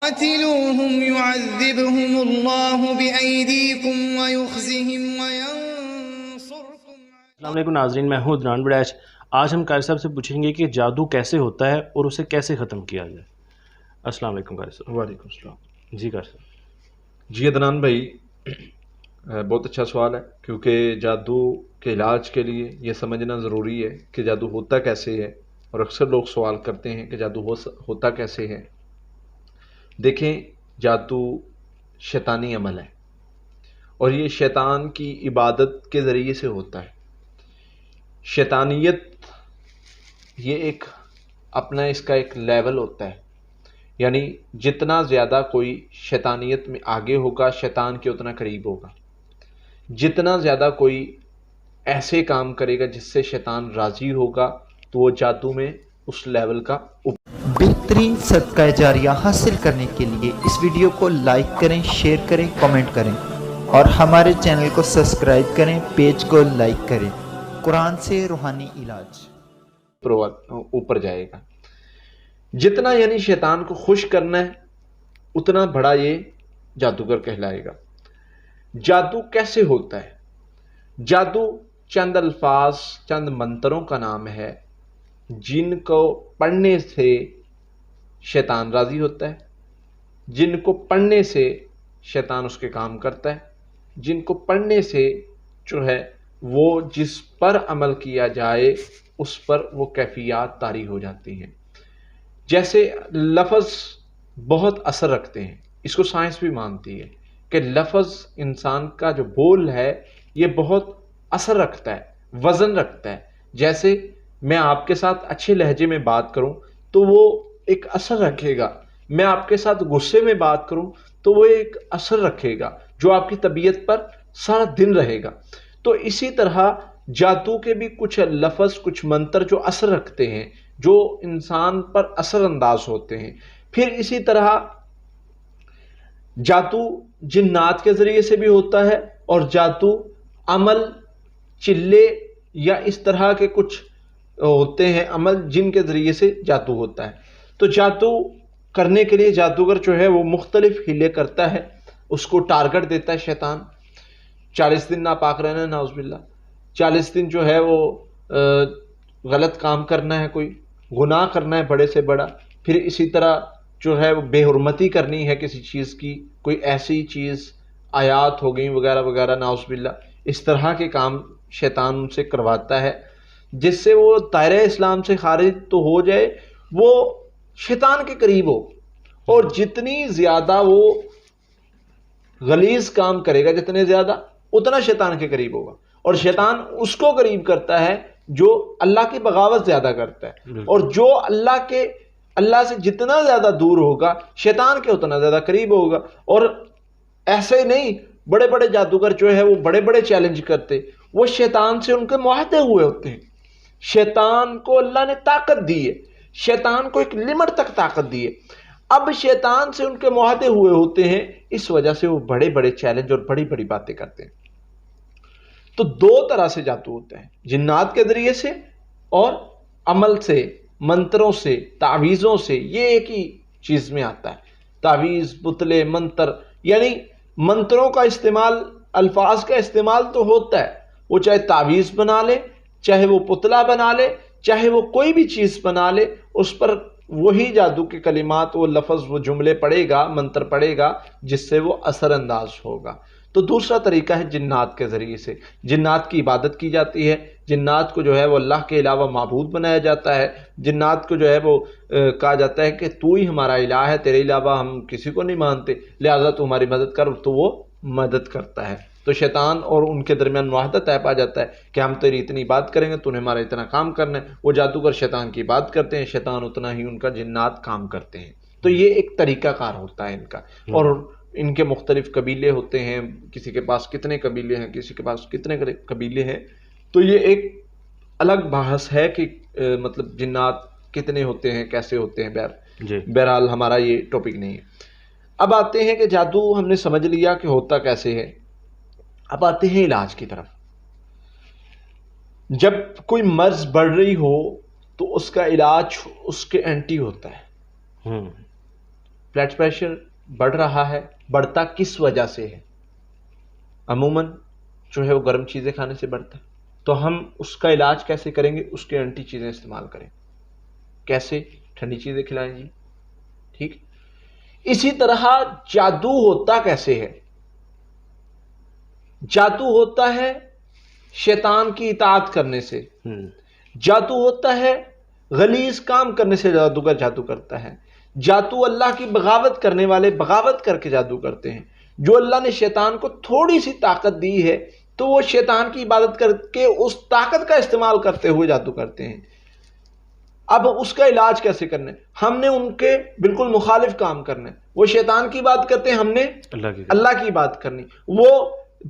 قاتلوهم يعذبهم الله بأيديكم ويخزهم وينصركم. السلام علیکم ناظرین، میں ہوں عدنان بڑیچ۔ آج ہم قاری صاحب سے پوچھیں گے کہ جادو کیسے ہوتا ہے اور اسے کیسے ختم کیا جائے۔ السلام علیکم قاری صاحب۔ وعلیکم السلام۔ جی قاری صاحب۔ جی عدنان بھائی، بہت اچھا سوال ہے، کیونکہ جادو کے علاج کے لیے یہ سمجھنا ضروری ہے کہ جادو ہوتا کیسے ہے، اور اکثر لوگ سوال کرتے ہیں کہ جادو ہوتا کیسے ہے۔ دیکھیں، جادو شیطانی عمل ہے، اور یہ شیطان کی عبادت کے ذریعے سے ہوتا ہے۔ شیطانیت یہ ایک اپنا اس کا ایک لیول ہوتا ہے، یعنی جتنا زیادہ کوئی شیطانیت میں آگے ہوگا، شیطان کے اتنا قریب ہوگا۔ جتنا زیادہ کوئی ایسے کام کرے گا جس سے شیطان راضی ہوگا، تو وہ جادو میں اس لیول کا بہترین صدقہ جاریہ حاصل کرنے کے لیے اس ویڈیو کو لائک کریں، شیئر کریں، کمنٹ کریں اور ہمارے چینل کو سبسکرائب کریں، پیج کو لائک کریں۔ قرآن سے روحانی علاج اوپر جائے گا۔ جتنا یعنی شیطان کو خوش کرنا ہے، اتنا بڑا یہ جادوگر کہلائے گا۔ جادو کیسے ہوتا ہے؟ جادو چند الفاظ، چند منتروں کا نام ہے جن کو پڑھنے سے شیطان راضی ہوتا ہے، جن کو پڑھنے سے شیطان اس کے کام کرتا ہے، جن کو پڑھنے سے جو ہے وہ جس پر عمل کیا جائے اس پر وہ کیفیات طاری ہو جاتی ہیں۔ جیسے لفظ بہت اثر رکھتے ہیں، اس کو سائنس بھی مانتی ہے کہ لفظ انسان کا جو بول ہے یہ بہت اثر رکھتا ہے، وزن رکھتا ہے۔ جیسے میں آپ کے ساتھ اچھے لہجے میں بات کروں تو وہ ایک اثر رکھے گا، میں آپ کے ساتھ غصے میں بات کروں تو وہ ایک اثر رکھے گا جو آپ کی طبیعت پر سارا دن رہے گا۔ تو اسی طرح جادو کے بھی کچھ لفظ، کچھ منتر جو اثر رکھتے ہیں، جو انسان پر اثر انداز ہوتے ہیں۔ پھر اسی طرح جادو جنات کے ذریعے سے بھی ہوتا ہے، اور جادو عمل، چلے یا اس طرح کے کچھ ہوتے ہیں عمل جن کے ذریعے سے جادو ہوتا ہے۔ تو جادو کرنے کے لیے جادوگر جو ہے وہ مختلف ہیلے کرتا ہے، اس کو ٹارگٹ دیتا ہے شیطان۔ 40 دن ناپاک رہنا، نعوذ باللہ، 40 دن جو ہے وہ غلط کام کرنا ہے، کوئی گناہ کرنا ہے بڑے سے بڑا۔ پھر اسی طرح جو ہے وہ بے حرمتی کرنی ہے کسی چیز کی، کوئی ایسی چیز آیات ہو گئیں وغیرہ وغیرہ، نعوذ باللہ، اس طرح کے کام شیطان ان سے کرواتا ہے جس سے وہ دائرہ اسلام سے خارج تو ہو جائے، وہ شیطان کے قریب ہو۔ اور جتنی زیادہ وہ غلیظ کام کرے گا، جتنے زیادہ، اتنا شیطان کے قریب ہوگا۔ اور شیطان اس کو قریب کرتا ہے جو اللہ کی بغاوت زیادہ کرتا ہے، اور جو اللہ سے جتنا زیادہ دور ہوگا، شیطان کے اتنا زیادہ قریب ہوگا۔ اور ایسے نہیں، بڑے بڑے جادوگر جو ہے وہ بڑے بڑے چیلنج کرتے، وہ شیطان سے ان کے معاہدے ہوئے ہوتے ہیں۔ شیطان کو اللہ نے طاقت دی ہے، شیطان کو ایک لمٹ تک طاقت دی ہے۔ اب شیطان سے ان کے معاہدے ہوئے ہوتے ہیں، اس وجہ سے وہ بڑے بڑے چیلنج اور بڑی بڑی باتیں کرتے ہیں۔ تو دو طرح سے جادو ہوتا ہے، جنات کے ذریعے سے اور عمل سے، منتروں سے، تعویذوں سے۔ یہ ایک ہی چیز میں آتا ہے، تعویذ، پتلے، منتر، یعنی منتروں کا استعمال، الفاظ کا استعمال تو ہوتا ہے، وہ چاہے تعویذ بنا لے، چاہے وہ پتلا بنا لے، چاہے وہ کوئی بھی چیز بنا لے، اس پر وہی جادو کے کلمات، وہ لفظ، وہ جملے پڑھے گا، منتر پڑھے گا جس سے وہ اثر انداز ہوگا۔ تو دوسرا طریقہ ہے جنات کے ذریعے سے۔ جنات کی عبادت کی جاتی ہے، جنات کو جو ہے وہ اللہ کے علاوہ معبود بنایا جاتا ہے، جنات کو جو ہے وہ کہا جاتا ہے کہ تو ہی ہمارا الہ ہے، تیرے علاوہ ہم کسی کو نہیں مانتے، لہذا تو ہماری مدد کر، تو وہ مدد کرتا ہے۔ تو شیطان اور ان کے درمیان معاہدہ طے پا جاتا ہے کہ ہم تیری اتنی بات کریں گے، تو نے ہمارا اتنا کام کرنا ہے۔ وہ جادوگر شیطان کی بات کرتے ہیں، شیطان اتنا ہی ان کا جنات کام کرتے ہیں۔ تو یہ ایک طریقہ کار ہوتا ہے ان کا، اور ان کے مختلف قبیلے ہوتے ہیں، کسی کے پاس کتنے قبیلے ہیں، کسی کے پاس کتنے قبیلے ہیں۔ تو یہ ایک الگ بحث ہے کہ مطلب جنات کتنے ہوتے ہیں، کیسے ہوتے ہیں۔ بہرحال ہمارا یہ ٹاپک نہیں ہے۔ اب آتے ہیں کہ جادو ہم نے سمجھ لیا کہ ہوتا کیسے ہے، اب آتے ہیں علاج کی طرف۔ جب کوئی مرض بڑھ رہی ہو تو اس کا علاج اس کے اینٹی ہوتا ہے۔ بلڈ پریشر بڑھ رہا ہے، بڑھتا کس وجہ سے ہے؟ عموماً جو ہے وہ گرم چیزیں کھانے سے بڑھتا ہے، تو ہم اس کا علاج کیسے کریں گے؟ اس کے اینٹی چیزیں استعمال کریں. کیسے؟ ٹھنڈی چیزیں کھلائیں جی. ٹھیک. اسی طرح جادو ہوتا کیسے ہے؟ جادو ہوتا ہے شیطان کی اطاعت کرنے سے. جادو ہوتا ہے غلیظ کام کرنے سے جادوگر جادو کرتا ہے. جادو اللہ کی بغاوت کرنے والے بغاوت کر کے جادو کرتے ہیں. جو اللہ نے شیطان کو تھوڑی سی طاقت دی ہے تو وہ شیطان کی عبادت کر کے اس طاقت کا استعمال کرتے ہوئے جادو کرتے ہیں. اب اس کا علاج کیسے کرنا ہے؟ ہم نے ان کے بالکل مخالف کام کرنا ہے. وہ شیطان کی بات کرتے ہیں، ہم نے اللہ کی بات کرنی. وہ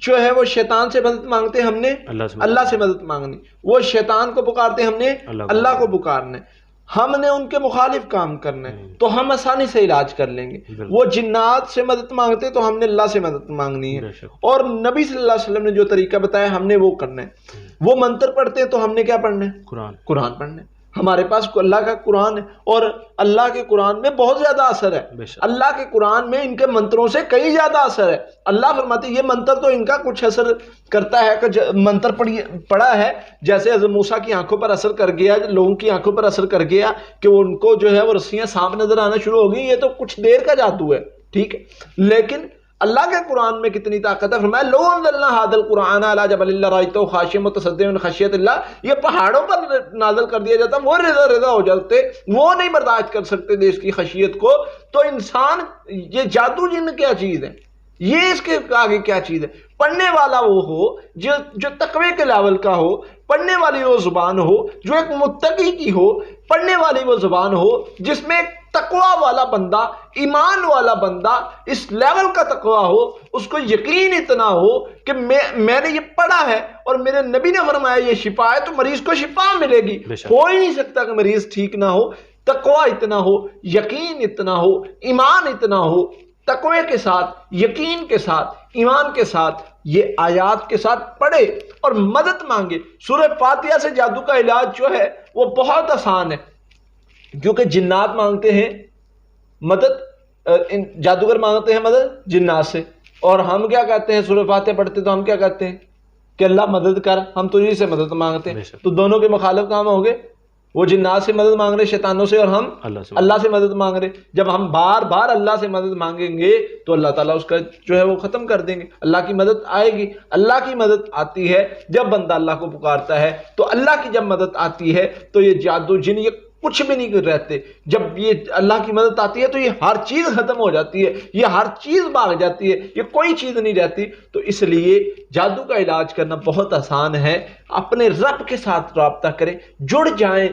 جو ہے وہ شیطان سے مدد مانگتے ہیں، ہم نے اللہ سے مدد مانگنی. وہ شیطان کو پکارتے ہیں، ہم نے اللہ کو پکارنا ہے. ہم نے ان کے مخالف کام کرنا ہے تو ہم آسانی سے علاج کر لیں گے. وہ جنات سے مدد مانگتے تو ہم نے اللہ سے مدد مانگنی ہے. اور نبی صلی اللہ علیہ وسلم نے جو طریقہ بتایا ہم نے وہ کرنا ہے. وہ منتر پڑھتے ہیں تو ہم نے کیا پڑھنا ہے؟ قرآن پڑھنا ہے. ہمارے پاس اللہ کا قرآن ہے اور اللہ کے قرآن میں بہت زیادہ اثر ہے. اللہ کے قرآن میں ان کے منتروں سے کئی زیادہ اثر ہے. اللہ فرماتے ہیں یہ منتر تو ان کا کچھ اثر کرتا ہے کہ منتر پڑھا ہے جیسے حضرت موسیٰ کی آنکھوں پر اثر کر گیا، لوگوں کی آنکھوں پر اثر کر گیا کہ ان کو جو ہے وہ رسیاں سانپ نظر آنا شروع ہو گئی. یہ تو کچھ دیر کا جادو ہے. ٹھیک ہے، لیکن اللہ کے قرآن میں کتنی طاقت ہے. فرمایا لو انزلنا ھذا القرآن علی جبل لرأیتہ خاشعا متصدعا من خشیۃ اللہ. یہ پہاڑوں پر نازل کر دیا جاتا، وہ رضا ہو جاتے، وہ نہیں برداشت کر سکتے دیش کی خشیت کو. تو انسان یہ جادو جن کیا چیز ہے، یہ اس کے آگے کیا چیز ہے؟ پڑھنے والا وہ ہو جو تقوی کے لیول کا ہو، پڑھنے والی وہ زبان ہو جو ایک متقی کی ہو، پڑھنے والی وہ زبان ہو جس میں تقوی والا بندہ، ایمان والا بندہ اس لیول کا تقوی ہو، اس کو یقین اتنا ہو کہ میں نے یہ پڑھا ہے اور میرے نبی نے فرمایا یہ شفا ہے تو مریض کو شفا ملے گی. ہو ہی نہیں سکتا کہ مریض ٹھیک نہ ہو. تقوی اتنا ہو، یقین اتنا ہو، ایمان اتنا ہو، تقوی کے ساتھ، یقین کے ساتھ، ایمان کے ساتھ، یہ آیات کے ساتھ پڑھے اور مدد مانگے. سورہ فاتحہ سے جادو کا علاج جو ہے وہ بہت آسان ہے، کیونکہ جنات مانگتے ہیں مدد، جادوگر مانگتے ہیں مدد جنات سے. اور ہم کیا کہتے ہیں؟ سورہ فاتحہ پڑھتے تو ہم کیا کہتے ہیں کہ اللہ مدد کر، ہم تجھی سے مدد مانگتے ہیں. تو دونوں کے مخالف کام ہوں گے. وہ جنات سے مدد مانگ رہے شیطانوں سے، اور ہم اللہ سے مدد مانگ رہے. جب ہم بار بار اللہ سے مدد مانگیں گے تو اللہ تعالیٰ اس کا جو ہے وہ ختم کر دیں گے. اللہ کی مدد آئے گی. اللہ کی مدد آتی ہے جب بندہ اللہ کو پکارتا ہے. تو اللہ کی جب مدد آتی ہے تو یہ جادو جن یہ کچھ بھی نہیں رہتے. جب یہ اللہ کی مدد آتی ہے تو یہ ہر چیز ختم ہو جاتی ہے، یہ ہر چیز بھاگ جاتی ہے، یہ کوئی چیز نہیں رہتی. تو اس لیے جادو کا علاج کرنا بہت آسان ہے. اپنے رب کے ساتھ رابطہ کریں، جڑ جائیں،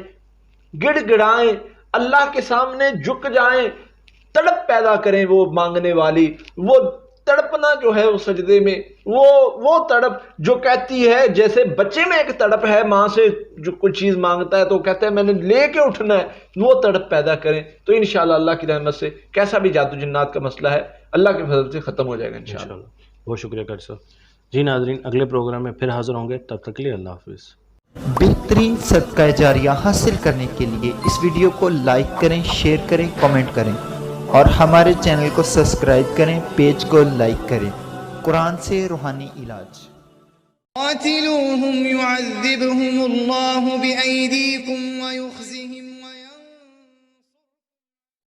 گڑ گڑائیں، اللہ کے سامنے جھک جائیں، تڑپ پیدا کریں. وہ مانگنے والی وہ تڑپنا جو ہے وہ سجدے میں، وہ تڑپ جو کہتی ہے، جیسے بچے میں ایک تڑپ ہے ماں سے جو کوئی چیز مانگتا ہے تو کہتا ہے میں نے لے کے اٹھنا ہے، وہ تڑپ پیدا کریں. تو انشاءاللہ اللہ کی رحمت سے کیسا بھی جادو جنات کا مسئلہ ہے اللہ کے فضل سے ختم ہو جائے گا انشاءاللہ. بہت شکریہ قاری صاحب. جی ناظرین، اگلے پروگرام میں پھر حاضر ہوں گے، تب تک کے لیے اللہ حافظ. بہترین صدقہ جاریہ حاصل کرنے کے لیے اس ویڈیو کو لائک کریں، شیئر کریں، کمنٹ کریں اور ہمارے چینل کو سبسکرائب کریں، پیج کو لائک کریں. قرآن سے روحانی علاج. قاتلوہم یعذبہم اللہ بأیدیکم ویخزیہم